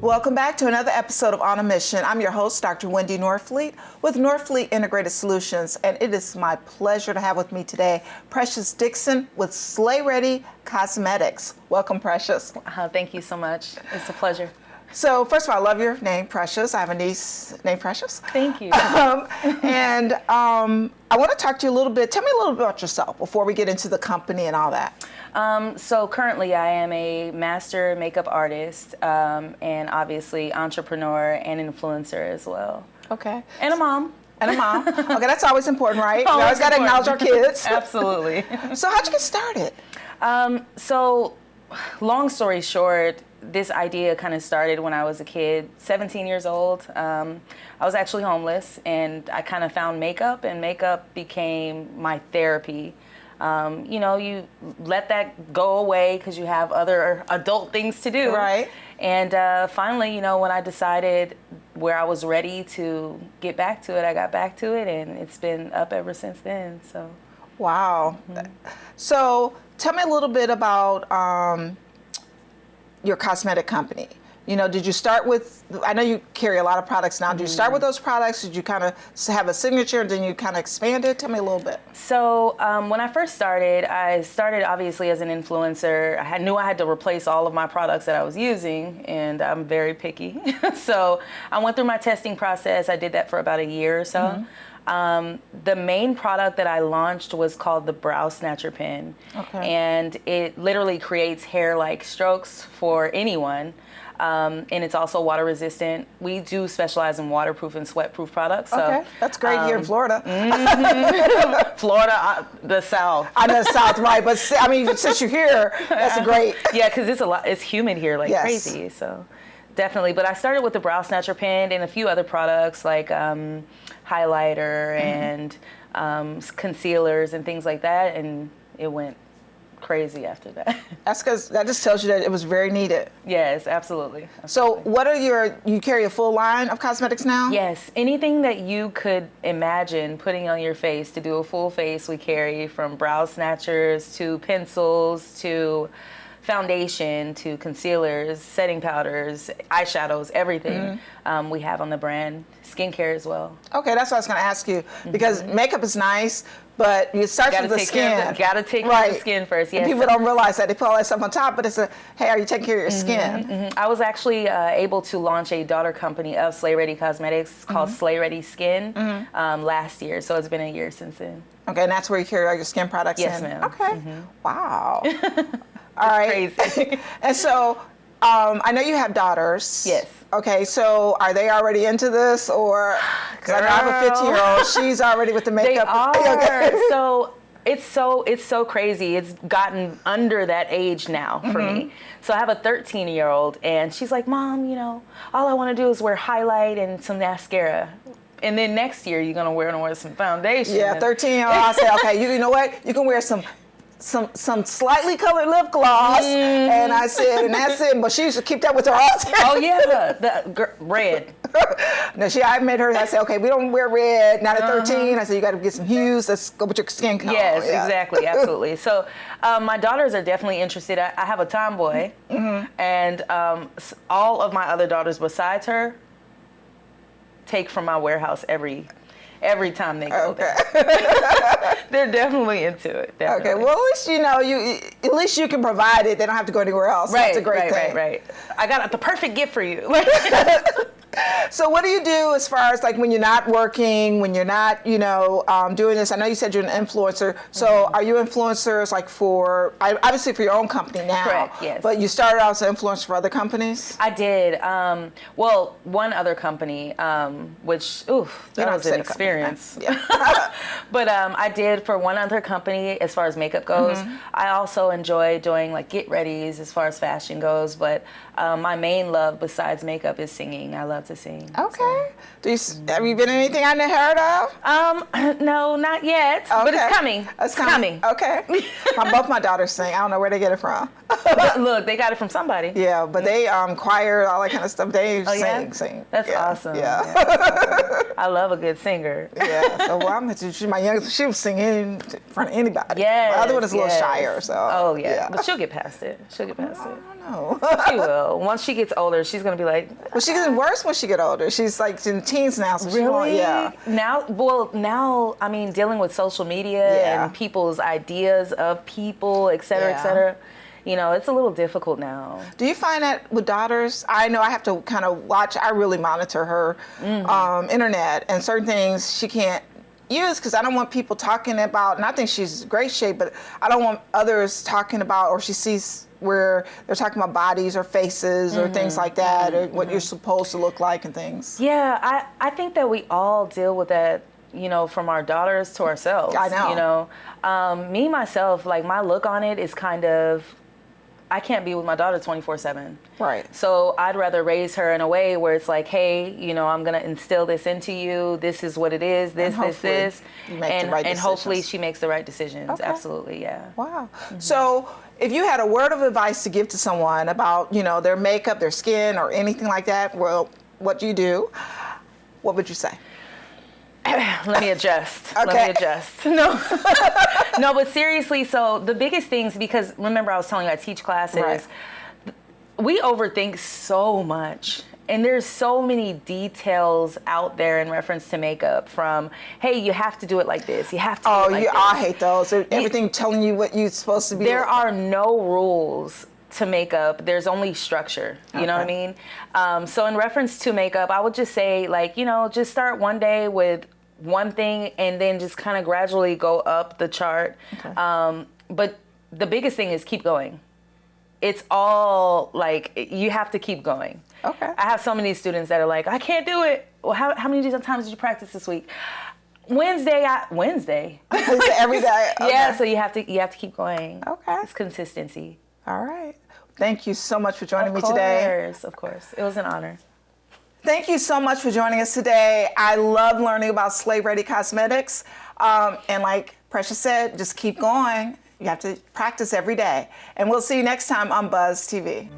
Welcome back to another episode of On a Mission. I'm your host, Dr. Wendy Norfleet with Norfleet Integrated Solutions, and it is my pleasure to have with me today Precious Dixon with Slay Ready Cosmetics. Welcome, Precious. Thank you so much. It's a pleasure. So first of all, I love your name, Precious. I have a niece named Precious. Thank you. I want to talk to you a little bit. Tell me a little bit about yourself before we get into the company and all that. So currently I am a master makeup artist and obviously entrepreneur and influencer as well. Okay. And a mom. Okay, that's always important, right? We always got to acknowledge our kids. Absolutely. So how'd you get started? So long story short, this idea kind of started when I was a kid, 17 years old. I was actually homeless, and I kind of found makeup, and makeup became my therapy. You let that go away because you have other adult things to do. Right. And finally, when I decided where I was ready to get back to it, I got back to it, and it's been up ever since then. So. Wow. Mm-hmm. So tell me a little bit about your cosmetic company. Did you start with, I know you carry a lot of products now. Did you start with those products? Did you kind of have a signature and then you kind of expanded? Tell me a little bit. So when I first started, I started obviously as an influencer. I knew I had to replace all of my products that I was using, and I'm very picky. So I went through my testing process. I did that for about a year or so. Mm-hmm. The main product that I launched was called the Brow Snatcher Pen. Okay. And it literally creates hair-like strokes for anyone. And it's also water resistant. We do specialize in waterproof and sweat-proof products. So, okay, that's great here in Florida. Mm-hmm. Florida, the South. I know the South, right? But since you're here, that's great. Yeah, because it's humid here like yes. crazy. So definitely. But I started with the Brow Snatcher Pen and a few other products like highlighter and concealers and things like that, and it went crazy after that. That's because that just tells you that it was very needed. Yes, absolutely. So what are you carry a full line of cosmetics now? Yes, anything that you could imagine putting on your face to do a full face we carry, from brow snatchers to pencils to foundation to concealers, setting powders, eyeshadows, everything we have on the brand. Skincare as well. Okay, that's what I was going to ask you, because makeup is nice, but you start with the skin. Got to take care of the skin first. Yes. And people don't realize that. They put all that stuff on top, but hey, are you taking care of your skin? Mm-hmm. I was actually able to launch a daughter company of Slay Ready Cosmetics called Slay Ready Skin last year, so it's been a year since then. Okay, and that's where you carry all your skin products in? Yes, ma'am. Okay. Wow. All right. Crazy. And so I know you have daughters. Yes. Okay, so are they already into this, or because I know I have a 15-year-old, she's already with the makeup. They are. So it's so crazy. It's gotten under that age now for me. So I have a 13-year-old, and she's like, Mom, all I want to do is wear highlight and some mascara. And then next year you're gonna wear some foundation. Yeah, 13-year-old. I said, okay, you know what? You can wear some slightly colored lip gloss, and I said, and that's it. But she used to keep that with her all the time. Oh yeah, the red. No, I made her. I said, okay, we don't wear red. Not at 13. I said, you got to get some hues. Let's go with your skin color. Yes, exactly, absolutely. So my daughters are definitely interested. I have a tomboy, and all of my other daughters besides her take from my warehouse every time they go there. They're definitely into it. Definitely. Okay, well, at least you can provide it. They don't have to go anywhere else. Right, that's a great thing. Right. I got the perfect gift for you. So what do you do as far as like when you're not working, when you're not, doing this? I know you said you're an influencer. So are you influencers like obviously for your own company now? Correct, yes. But you started out as an influencer for other companies? I did. Well, one other company, which, that was an experience. Yeah. But I did for one other company as far as makeup goes. I also enjoy doing like get readies as far as fashion goes. But my main love besides makeup is singing. I love out to sing. Okay. Have you been in anything I never heard of? No, not yet, but it's coming. It's coming. Okay. Both my daughters sing. I don't know where they get it from. But look, they got it from somebody. Yeah, but they choir, all that kind of stuff. They sing. That's awesome. Yeah. That's awesome. I love a good singer. Yeah. So she's my youngest. She was singing in front of anybody. Yes. My other one is a little shyer. So. Oh yeah. But she'll get past it. I don't know. She will. Once she gets older, she's gonna be like. Well, she gets worse when she get older. She's like in teens now. So Really? Yeah. Now, I mean, dealing with social media and people's ideas of people, et cetera, you know, it's a little difficult now. Do you find that with daughters? I know I have to kind of watch. I really monitor her internet and certain things she can't use because I don't want people talking about, and I think she's in great shape, but I don't want others talking about, or she sees where they're talking about bodies or faces or things like that, or what you're supposed to look like and things. Yeah, I think that we all deal with that, you know, from our daughters to ourselves. I know. You know, me, myself, like my look on it is kind of, I can't be with my daughter 24/7. Right. So I'd rather raise her in a way where it's like, hey, you know, I'm going to instill this into you. This is what it is. This. You make the right and hopefully decisions. she makes the right decisions. Okay. Absolutely, yeah. Wow. So if you had a word of advice to give to someone about, you know, their makeup, their skin, or anything like that, well, what do you do? What would you say? Let me adjust. Okay. Let me adjust. No. No, but seriously, so the biggest things, because remember I was telling you I teach classes, Right. we overthink so much. And there's so many details out there in reference to makeup from, hey, you have to do it like this. You have to do it like this. I hate those. Everything telling you what you're supposed to be. There are no rules to makeup. There's only structure. You know what I mean? So in reference to makeup, I would just say, like, you know, just start one day with one thing and then just kind of gradually go up the chart. Okay. But the biggest thing is keep going. It's all like, you have to keep going. Okay. I have so many students that are like, I can't do it. Well, how many times did you practice this week? Wednesday. Every day. Okay. Yeah, so you have to keep going. Okay. It's consistency. All right. Thank you so much for joining me today. Of course. It was an honor. Thank you so much for joining us today. I love learning about Slave Ready Cosmetics. And like Precious said, just keep going. You have to practice every day. And we'll see you next time on Buzz TV.